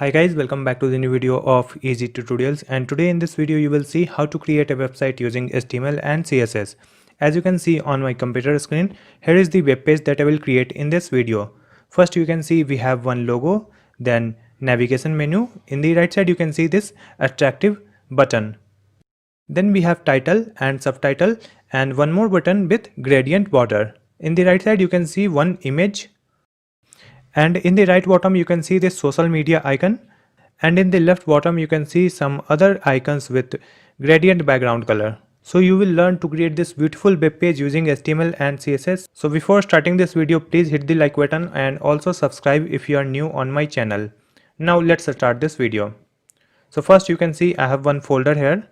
Hi guys, welcome back to the new video of Easy Tutorials, and today in this video you will see how to create a website using HTML and CSS. As you can see on my computer screen, here is the web page that I will create in this video. First you can see we have one logo, then navigation menu. In the right side you can see this attractive button. Then we have title and subtitle and one more button with gradient border. In the right side you can see one image, and in the right bottom you can see this social media icon, and in the left bottom you can see some other icons with gradient background color. So you will learn to create this beautiful web page using HTML and CSS. So before starting this video, please hit the like button and also subscribe if you are new on my channel. Now let's start this video. So first you can see I have one folder here,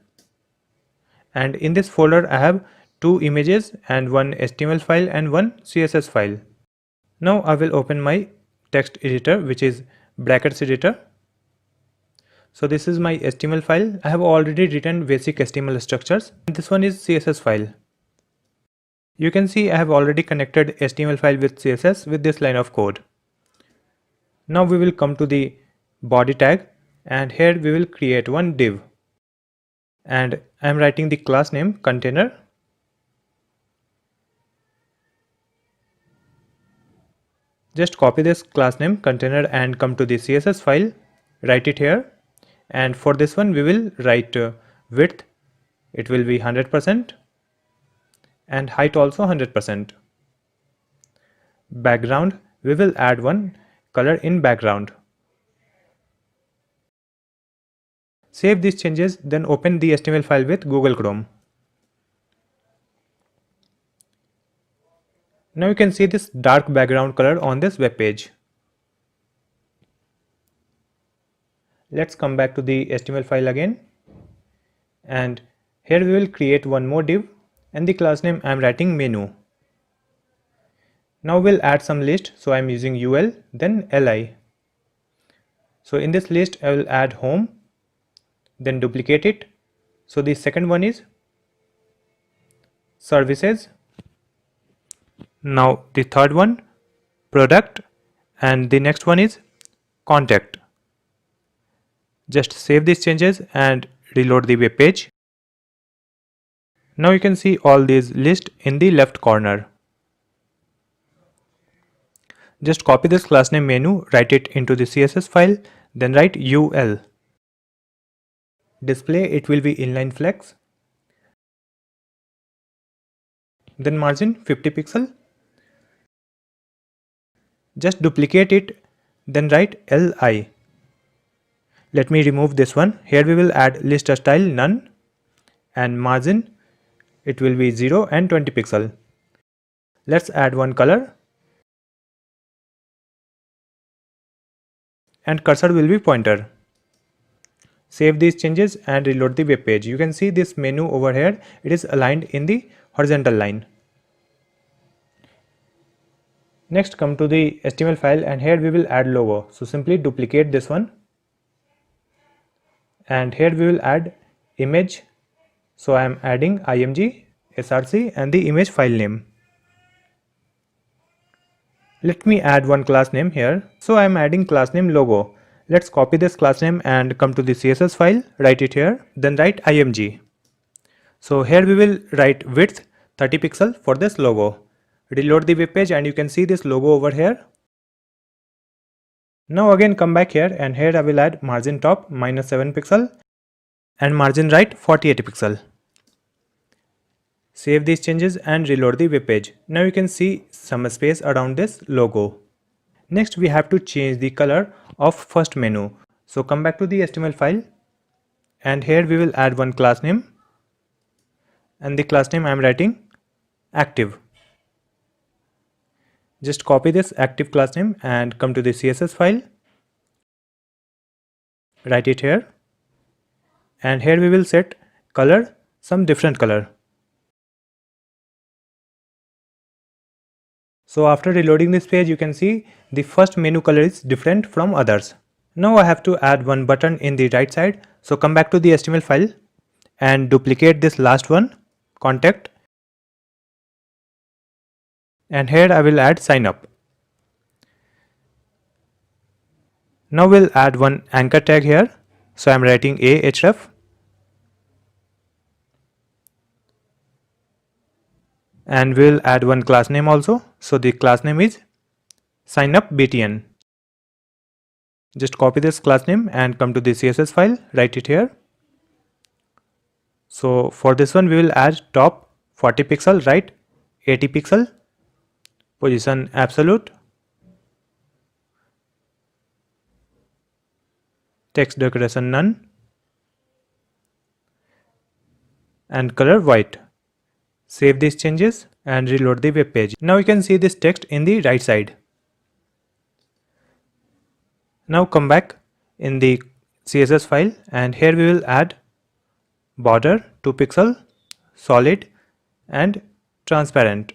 and in this folder I have two images and one HTML file and one CSS file. Now I will open my text editor, which is brackets editor. So this is my HTML file. I have already written basic HTML structures. This one is CSS file. You can see I have already connected HTML file with CSS with this line of code. Now we will come to the body tag, and here we will create one div, and I am writing the class name container. Just copy this class name container and come to the CSS file, write it here, and for this one we will write width, it will be 100%, and height also 100%. Background, we will add one color in background. Save these changes, then open the HTML file with Google Chrome. Now you can see this dark background color on this web page. Let's come back to the HTML file again, and here we will create one more div, and the class name I am writing menu. Now we'll add some list, so I am using UL then LI. So in this list I will add home, then duplicate it. So the second one is services. Now the third one product, and the next one is contact. Just save these changes and reload the web page. Now you can see all these lists in the left corner. Just copy this class name menu, write it into the CSS file, then write UL. Display, it will be inline flex. Then margin 50 pixel. Just duplicate it, then write LI. Let me remove this one. Here we will add list style none, and margin, it will be 0 and 20 pixel. Let's add one color, and cursor will be pointer. Save these changes and reload the web page. You can see this menu over here, it is aligned in the horizontal line. Next come to the HTML file, and here we will add logo. So simply duplicate this one, and here we will add image. So I am adding img src and the image file name. Let me add one class name here. So I am adding class name logo. Let's copy this class name and come to the CSS file, write it here, then write img. So here we will write width 30 pixel for this logo. Reload the web page and you can see this logo over here. Now again come back here, and here I will add margin top -7 pixel and margin right 48 pixel. Save these changes and reload the web page. Now you can see some space around this logo. Next we have to change the color of first menu. So come back to the HTML file, and here we will add one class name, and the class name I am writing active. Just copy this active class name and come to the CSS file, write it here, and here we will set color some different color. So after reloading this page, you can see the first menu color is different from others. Now I have to add one button in the right side. So come back to the HTML file and duplicate this last one, contact, and here I will add sign up. Now we'll add one anchor tag here. So I'm writing a href and we'll add one class name also. So the class name is signupbtn. Just copy this class name and come to the CSS file, write it here. So for this one we will add top 40 pixel, right 80 pixel, position absolute, text decoration none, and color white. Save these changes and reload the web page. Now you can see this text in the right side. Now come back in the CSS file and here we will add border 2 pixel, solid and transparent.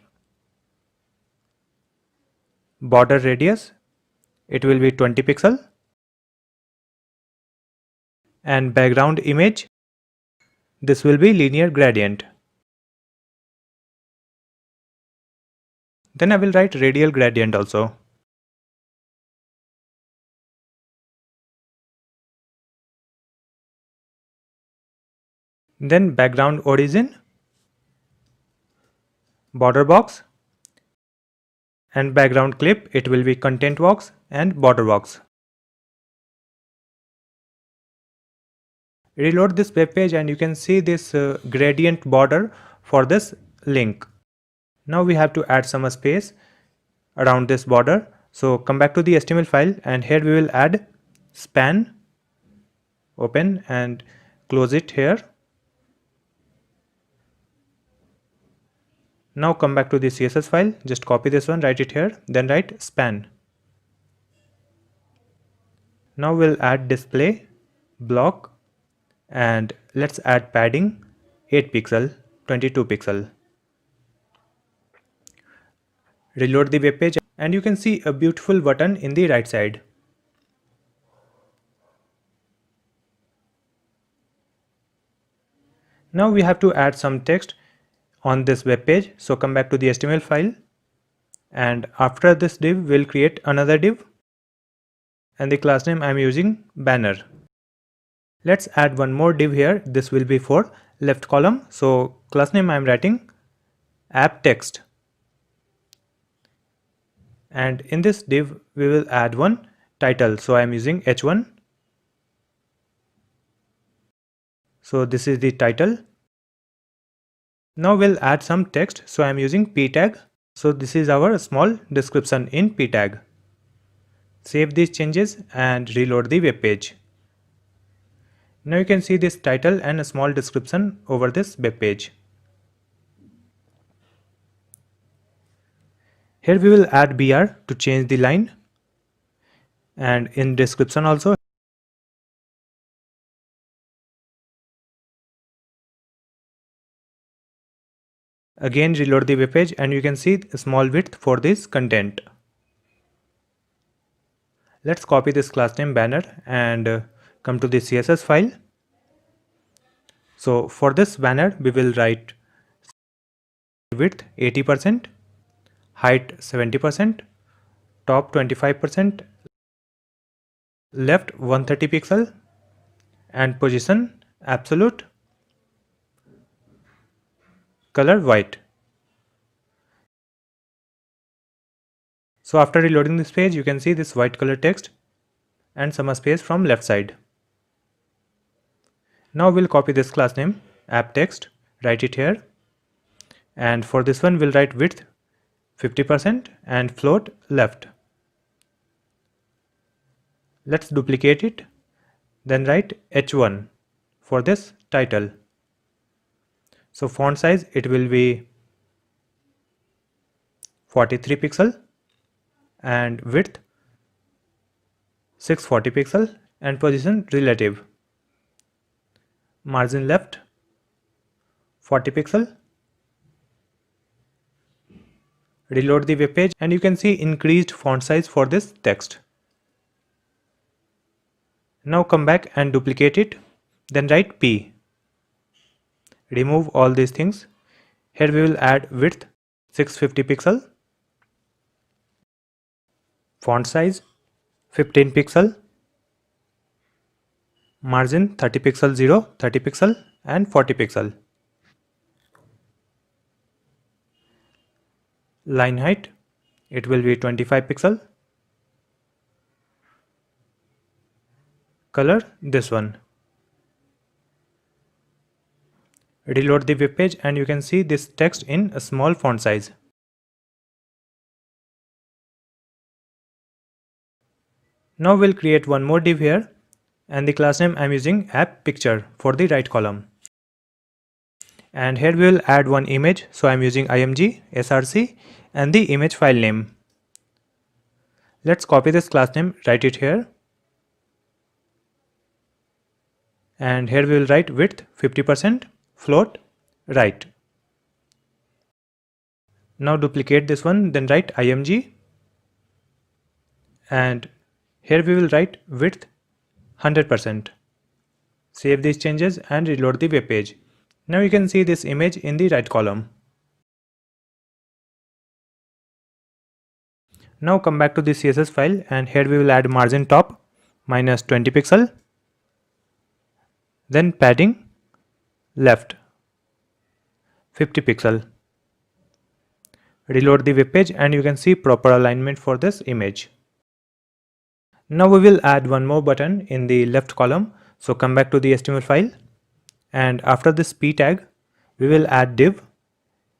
Border radius, it will be 20 pixel, and background image, this will be linear gradient. Then I will write radial gradient also. Then background origin, border box, and background clip, it will be content box and border box. Reload this web page and you can see this gradient border for this link. Now we have to add some space around this border. So come back to the HTML file and here we will add span, open and close it here. Now come back to the CSS file, just copy this one, write it here, then write span. Now we'll add display, block, and let's add padding 8 pixel, 22 pixel. Reload the web page and you can see a beautiful button in the right side. Now we have to add some text on this web page. So come back to the HTML file and after this div we'll create another div and the class name I'm using banner. Let's add one more div here. This will be for left column. So class name I'm writing app text. And in this div we will add one title. So I'm using h1. So this is the title. Now we'll add some text. So I'm using p tag. So this is our small description in p tag. Save these changes and reload the web page. Now you can see this title and a small description over this web page. Here we will add BR to change the line and in description also. Again reload the web page and you can see a small width for this content. Let's copy this class name banner and come to the CSS file. So for this banner we will write width 80%, height 70%, top 25%, left 130 pixel and position absolute, color white. So after reloading this page you can see this white color text and some space from left side. Now we'll copy this class name app text, write it here, and for this one we'll write width 50% and float left. Let's duplicate it, then write h1 for this title. So font size it will be 43 pixel and width 640 pixel and position relative. Margin left 40 pixel. Reload the web page and you can see increased font size for this text. Now come back and duplicate it, then write P. Remove all these things. Here we will add width 650 pixel, font size 15 pixel, margin 30 pixel 0, 30 pixel and 40 pixel. Line height, it will be 25 pixel. Color, this one. Reload the web page and you can see this text in a small font size. Now we'll create one more div here, and the class name I'm using app picture for the right column. And here we will add one image, so I'm using img src and the image file name. Let's copy this class name, write it here, and here we will write width 50%, float, right. Now duplicate this one, then write img, and here we will write width 100%. Save these changes and reload the web page. Now you can see this image in the right column. Now come back to the CSS file, and here we will add margin top minus 20 pixel, then padding left 50 pixel. Reload the web page and you can see proper alignment for this image. Now we will add one more button in the left column, so come back to the HTML file, and after this p tag we will add div,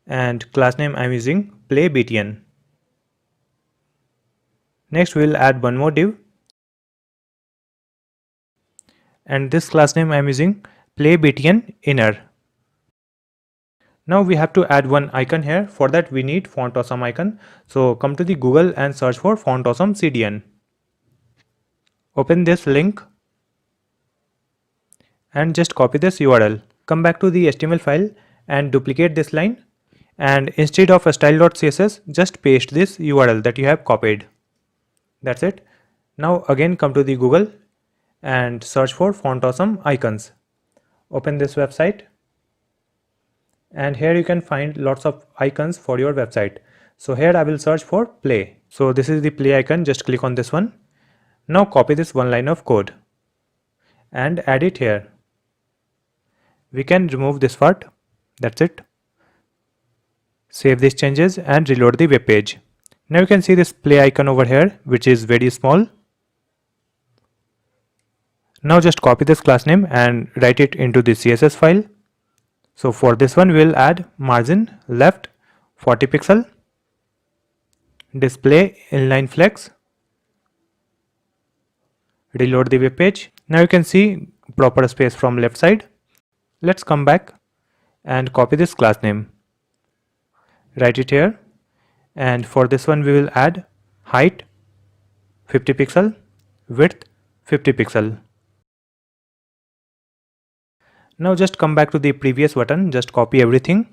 and class name I'm using play btn. Next we will add one more div, and this class name I'm using play btn inner. Now we have to add one icon here. For that we need Font Awesome icon, so come to the Google and search for Font Awesome CDN. Open this link and just copy this URL. Come back to the HTML file and duplicate this line, and instead of a style.css just paste this URL that you have copied. That's it. Now again come to the Google and search for Font Awesome icons. Open this website, and here you can find lots of icons for your website. So here I will search for play. So this is the play icon, just click on this one. Now copy this one line of code and add it here. We can remove this part. That's it. Save these changes and reload the web page. Now you can see this play icon over here, which is very small. Now just copy this class name and write it into the CSS file. So for this one we will add margin left 40 pixel, display inline flex. Reload the web page. Now you can see proper space from left side. Let's come back and copy this class name. Write it here, and for this one we will add height 50 pixel, width 50 pixel. Now just come back to the previous button, just copy everything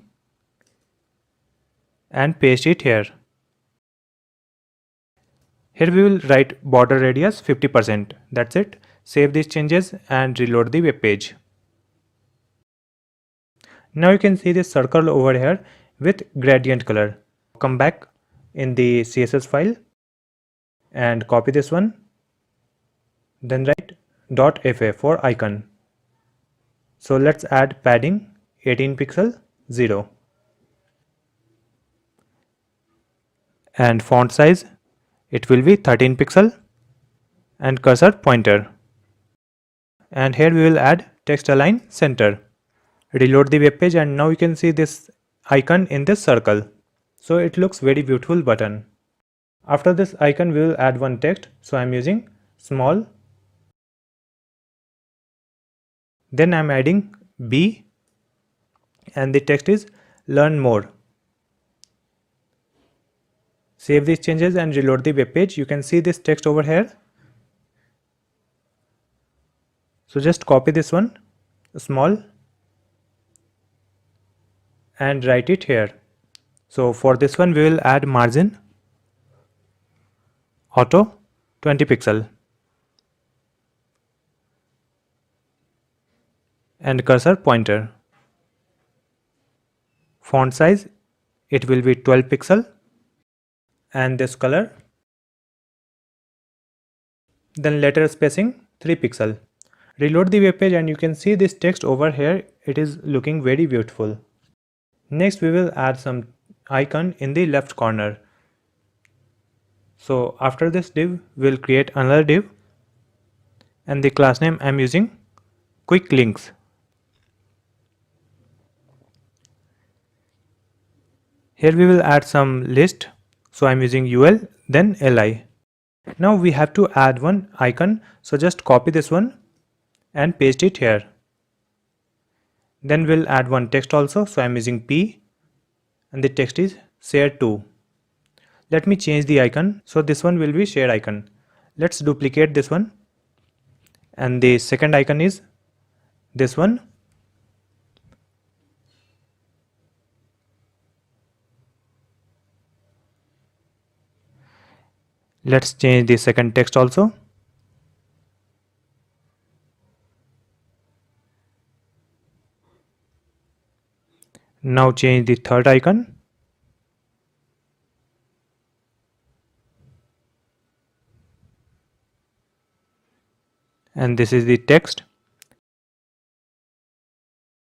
and paste it here. Here we will write border radius 50%. That's it. Save these changes and reload the web page. Now you can see this circle over here with gradient color. Come back in the CSS file and copy this one. Then write .fa for icon. So let's add padding 18 pixel 0. And font size, it will be 13 pixel, and cursor pointer. And here we will add text align center. Reload the web page, and now you can see this icon in this circle. So it looks very beautiful button. After this icon we will add one text, so I am using small. Then I am adding B, and the text is learn more. Save these changes and reload the web page. You can see this text over here. So just copy this one, small, and write it here. So for this one we will add margin auto 20 pixel and cursor pointer. Font size, it will be 12 pixel, and this color. Then letter spacing 3 pixel. Reload the web page and you can see this text over here. It is looking very beautiful. Next we will add some icon in the left corner. So after this div we'll create another div, and the class name I'm using quick links. Here we will add some list, so I'm using ul then li. Now we have to add one icon, so just copy this one and paste it here. Then we'll add one text also, so I'm using p and the text is share to. Let me change the icon, so this one will be share icon. Let's duplicate this one, and the second icon is this one. Let's change the second text also. Now change the third icon. And this is the text.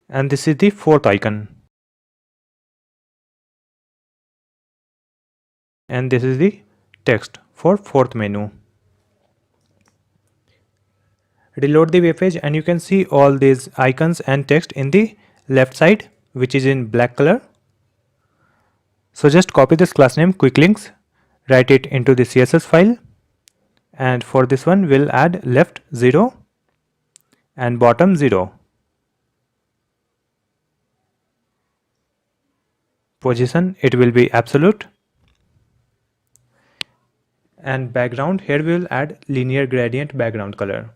And this is the fourth icon. And this is the text for fourth menu. Reload the web page and you can see all these icons and text in the left side, which is in black color. So just copy this class name quicklinks, write it into the CSS file, and for this one we'll add left 0 and bottom 0. Position, it will be absolute. And background, here we will add linear gradient background color.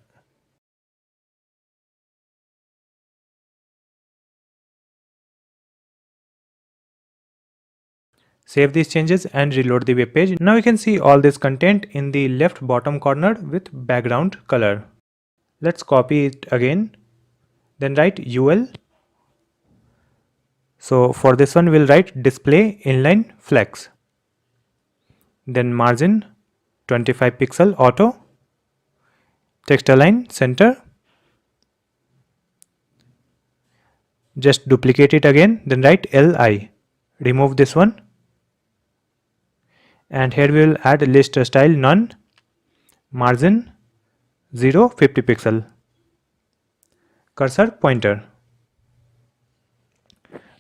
Save these changes and reload the web page. Now you can see all this content in the left bottom corner with background color. Let's copy it again, then write ul. So for this one we'll write display inline flex, then margin 25 pixel auto, text align center. Just duplicate it again, then write li. Remove this one, and here we will add list style none, margin 0 50 pixel, cursor pointer.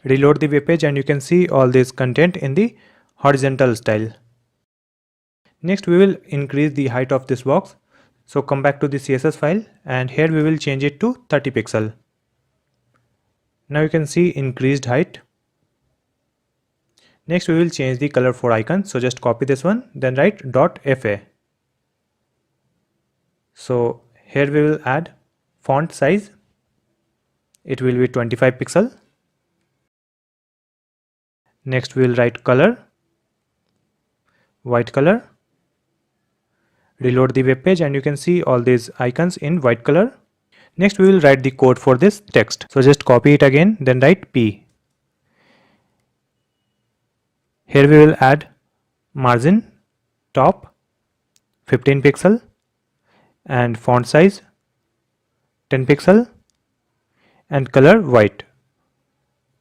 Reload the web page and you can see all this content in the horizontal style. Next we will increase the height of this box. So come back to the CSS file and here we will change it to 30 pixel. Now you can see increased height. Next we will change the color for icon. So just copy this one, then write .fa. So here we will add font size. It will be 25 pixel. Next we will write color, white color. Reload the web page and you can see all these icons in white color. Next we will write the code for this text. So just copy it again, then write p. Here we will add margin top 15 pixel and font size 10 pixel and color white.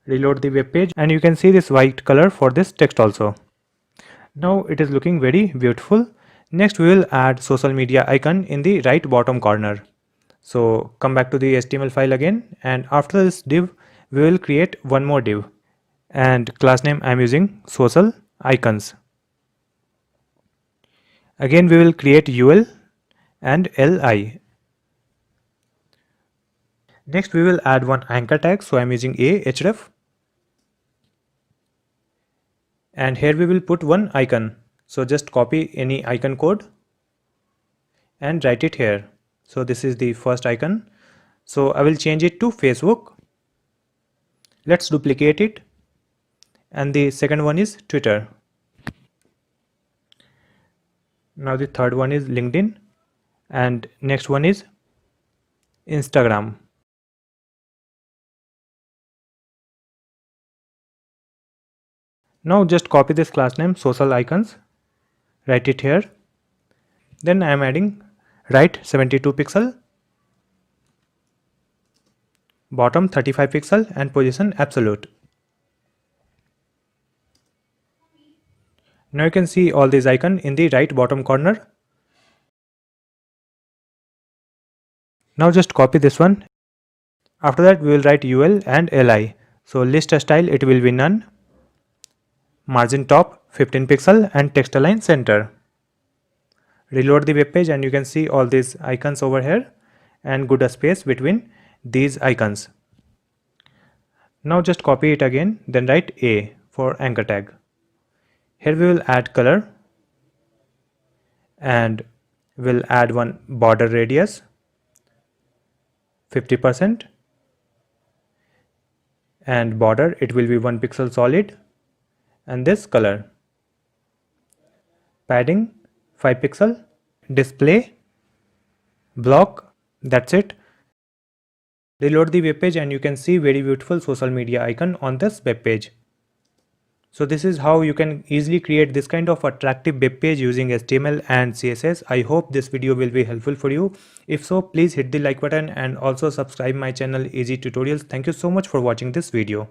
Reload the web page and you can see this white color for this text also. Now it is looking very beautiful. Next we will add social media icon in the right bottom corner. So come back to the HTML file again, and after this div we will create one more div, and class name I am using social icons. Again we will create ul and li. Next we will add one anchor tag, so I am using a href, and here we will put one icon. So just copy any icon code and write it here. So this is the first icon, so I will change it to Facebook. Let's duplicate it, and the second one is Twitter. Now the third one is LinkedIn, and next one is Instagram. Now just copy this class name social icons, write it here. Then I am adding right 72 pixel. bottom 35 pixel and position absolute. Now you can see all these icons in the right bottom corner. Now just copy this one. After that we will write UL and LI. So list style it will be none. Margin top 15 pixel and text align center. Reload the web page and you can see all these icons over here and good space between these icons. Now just copy it again, then write A for anchor tag. Here we will add color and we'll add one border radius 50% and border it will be 1 pixel solid and this color. Padding 5 pixel, display, block, that's it. Reload the web page and you can see very beautiful social media icon on this web page. So this is how you can easily create this kind of attractive web page using HTML and CSS. I hope this video will be helpful for you. If so, please hit the like button and also subscribe my channel Easy Tutorials. Thank you so much for watching this video.